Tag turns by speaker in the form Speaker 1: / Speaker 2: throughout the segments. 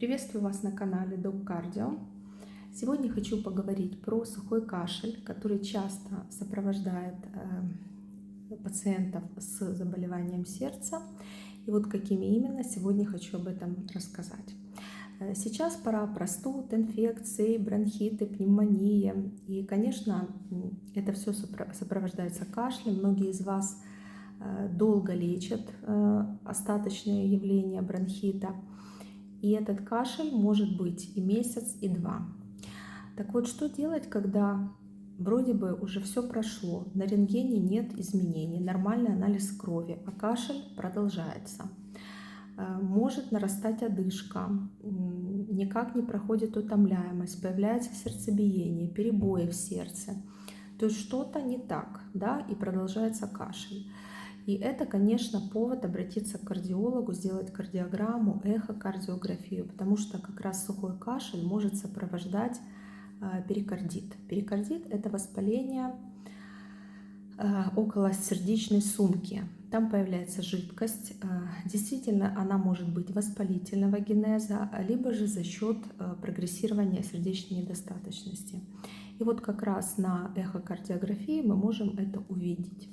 Speaker 1: Приветствую вас на канале Doc Cardio. Сегодня хочу поговорить про сухой кашель, который часто сопровождает пациентов с заболеванием сердца. И вот какими именно, сегодня хочу об этом рассказать. Сейчас пора простуд, инфекций, бронхиты, пневмония. И, конечно, это все сопровождается кашлем. Многие из вас долго лечат остаточные явления бронхита. И этот кашель может быть и месяц, и два. Так вот, что делать, когда вроде бы уже все прошло, на рентгене нет изменений, нормальный анализ крови, а кашель продолжается? Может нарастать одышка, никак не проходит утомляемость, появляется сердцебиение, перебои в сердце. То есть что-то не так, да, и продолжается кашель. И это, конечно, повод обратиться к кардиологу, сделать кардиограмму, эхокардиографию, потому что как раз сухой кашель может сопровождать перикардит. Перикардит – это воспаление околосердечной сумки. Там появляется жидкость. Действительно, она может быть воспалительного генеза, либо же за счет прогрессирования сердечной недостаточности. И вот как раз на эхокардиографии мы можем это увидеть.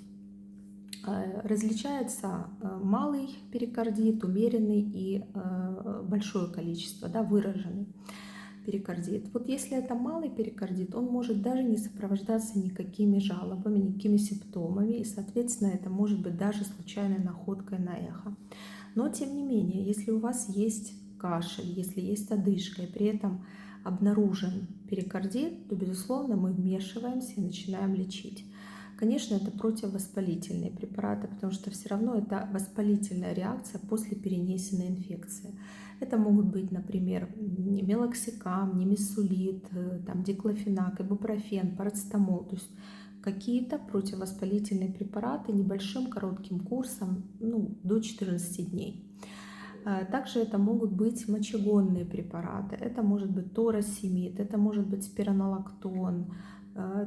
Speaker 1: Различается малый перикардит, умеренный и большое количество, да, выраженный перикардит. Вот если это малый перикардит, он может даже не сопровождаться никакими жалобами, никакими симптомами, и, соответственно, это может быть даже случайной находкой на эхо. Но, тем не менее, если у вас есть кашель, если есть одышка, и при этом обнаружен перикардит, то, безусловно, мы вмешиваемся и начинаем лечить. Конечно, это противовоспалительные препараты, потому что все равно это воспалительная реакция после перенесенной инфекции. Это могут быть, например, мелоксикам, немесулит, диклофенак, ибупрофен, парацетамол, то есть какие-то противовоспалительные препараты небольшим коротким курсом, до 14 дней. Также это могут быть мочегонные препараты, это может быть торосемид, это может быть спиронолактон.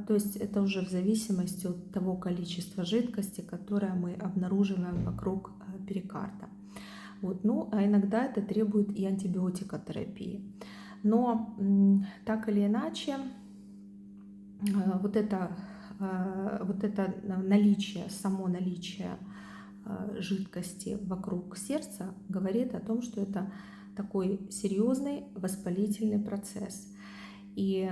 Speaker 1: То есть это уже в зависимости от того количества жидкости, которое мы обнаруживаем вокруг перикарда. А иногда это требует и антибиотикотерапии. Но так или иначе, вот это наличие, само наличие жидкости вокруг сердца говорит о том, что это такой серьезный воспалительный процесс. И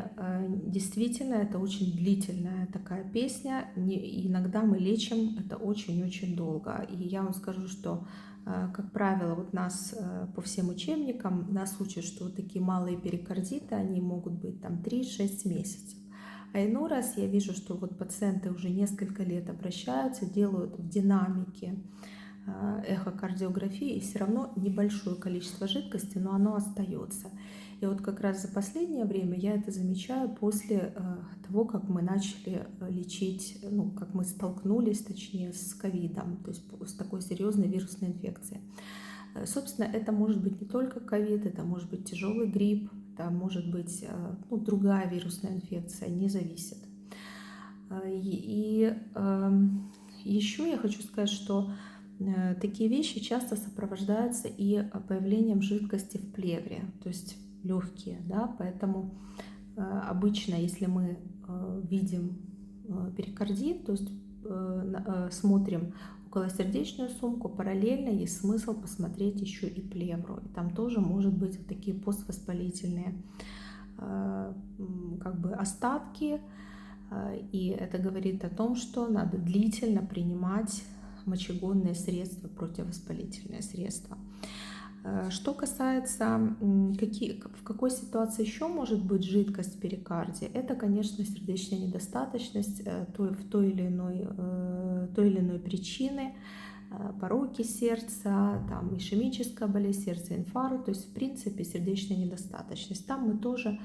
Speaker 1: действительно, это очень длительная такая песня. Иногда мы лечим это очень-очень долго. И я вам скажу, что, как правило, вот нас по всем учебникам нас учат, что вот такие малые перикардиты, они могут быть 3-6 месяцев. А иной раз я вижу, что вот пациенты уже несколько лет обращаются, делают в динамике эхокардиографии, и все равно небольшое количество жидкости, но оно остается. И вот как раз за последнее время я это замечаю после того, как мы начали лечить, как мы столкнулись, точнее, с ковидом, то есть с такой серьезной вирусной инфекцией. Собственно, это может быть не только ковид, это может быть тяжелый грипп, это может быть другая вирусная инфекция, не зависит. И еще я хочу сказать, что такие вещи часто сопровождаются и появлением жидкости в плевре, то есть легкие, да, поэтому обычно, если мы видим перикардит, то есть смотрим околосердечную сумку, параллельно есть смысл посмотреть еще и плевру, и там тоже может быть вот такие поствоспалительные остатки, и это говорит о том, что надо длительно принимать мочегонные средства, противовоспалительные средства. Что касается, в какой ситуации еще может быть жидкость в перикарде, это, конечно, сердечная недостаточность той или иной причины, пороки сердца, ишемическая болезнь сердца, инфаркт, то есть, в принципе, сердечная недостаточность. Там мы тоже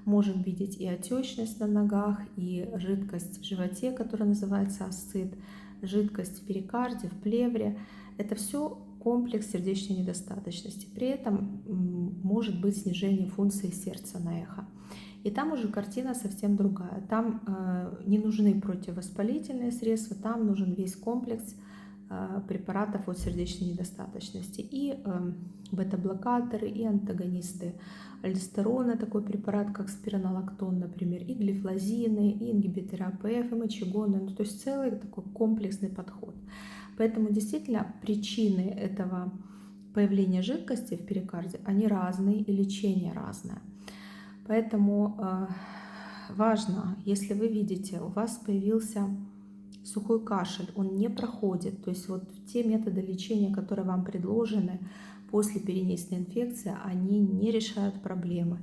Speaker 1: можем видеть и отечность на ногах, и жидкость в животе, которая называется асцит, жидкость в перикарде, в плевре. Это все комплекс сердечной недостаточности. При этом может быть снижение функции сердца на эхо. И там уже картина совсем другая. Там не нужны противовоспалительные средства, там нужен весь комплекс препаратов от сердечной недостаточности. И бета-блокаторы, и антагонисты альдостерона, такой препарат, как спиронолактон, например, и глифлозины, и ингибиторы АПФ, и мочегонные. Ну, то есть целый такой комплексный подход. Поэтому действительно причины этого появления жидкости в перикарде, они разные, и лечение разное. Поэтому важно, если вы видите, у вас появился сухой кашель, он не проходит, то есть вот те методы лечения, которые вам предложены после перенесенной инфекции, они не решают проблемы,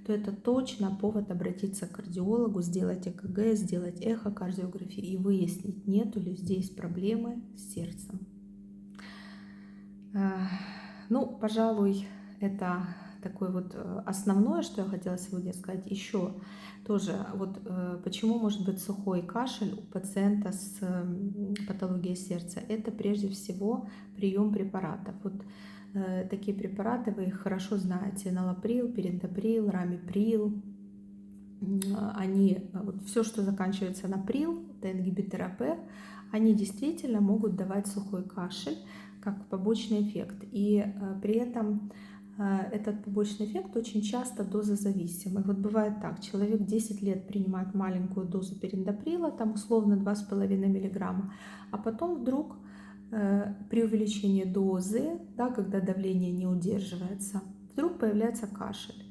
Speaker 1: то это точно повод обратиться к кардиологу, сделать ЭКГ, сделать эхокардиографию и выяснить, нету ли здесь проблемы с сердцем. Ну, пожалуй, это такое вот основное, что я хотела сегодня сказать. Еще тоже, вот почему может быть сухой кашель у пациента с патологией сердца? Это прежде всего прием препаратов. Вот такие препараты, вы их хорошо знаете: энолаприл, пиридоприл, рамиприл. Они, вот все, что заканчивается на прил, это ингибитор АПФ, они действительно могут давать сухой кашель как побочный эффект. И при этом этот побочный эффект очень часто дозозависимый. Вот бывает так: человек 10 лет принимает маленькую дозу пиридоприла, там условно 2,5 мг, а потом вдруг при увеличении дозы, да, когда давление не удерживается, вдруг появляется кашель.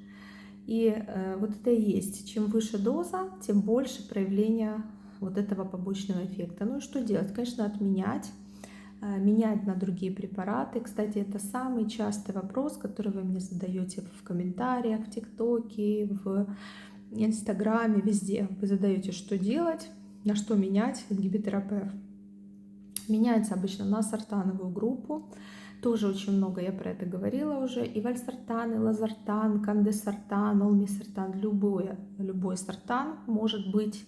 Speaker 1: И вот это и есть: чем выше доза, тем больше проявления вот этого побочного эффекта. Ну и что делать? Конечно, отменять, менять на другие препараты. Кстати, это самый частый вопрос, который вы мне задаете в комментариях, в ТикТоке, в Инстаграме, везде. Вы задаете, что делать, на что менять ингибитор АПФ. Меняется обычно на сартановую группу. Тоже очень много я про это говорила уже. И вальсартан, и лазартан, кандесартан, олмесартан, любой сартан может быть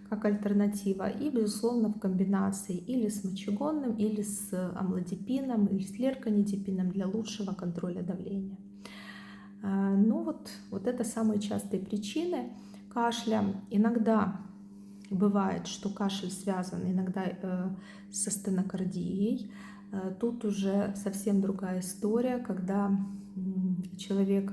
Speaker 1: как альтернатива. И, безусловно, в комбинации или с мочегонным, или с амлодипином, или с лерканидипином для лучшего контроля давления. Ну вот это самые частые причины кашля. Иногда бывает, что кашель связан иногда со стенокардией. Тут уже совсем другая история, когда человек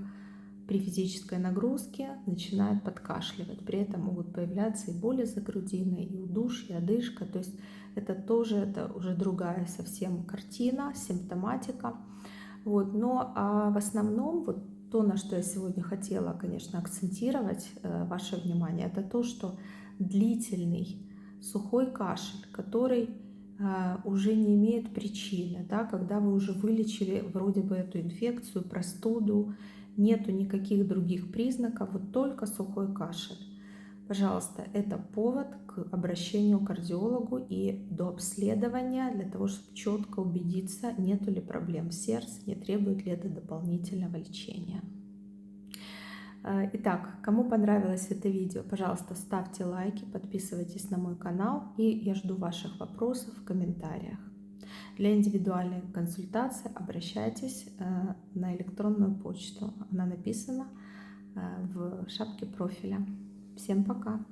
Speaker 1: при физической нагрузке начинает подкашливать. При этом могут появляться и боли за грудиной, и удушье, и одышка. То есть это уже другая совсем картина, симптоматика. Вот. Но в основном вот то, на что я сегодня хотела, конечно, акцентировать ваше внимание, это то, что длительный сухой кашель, который уже не имеет причины, да, когда вы уже вылечили вроде бы эту инфекцию, простуду, нету никаких других признаков, вот только сухой кашель. Пожалуйста, это повод к обращению к кардиологу и до обследования для того, чтобы четко убедиться, нету ли проблем с сердцем, не требует ли это дополнительного лечения. Итак, кому понравилось это видео, пожалуйста, ставьте лайки, подписывайтесь на мой канал, и я жду ваших вопросов в комментариях. Для индивидуальной консультации обращайтесь на электронную почту. Она написана в шапке профиля. Всем пока!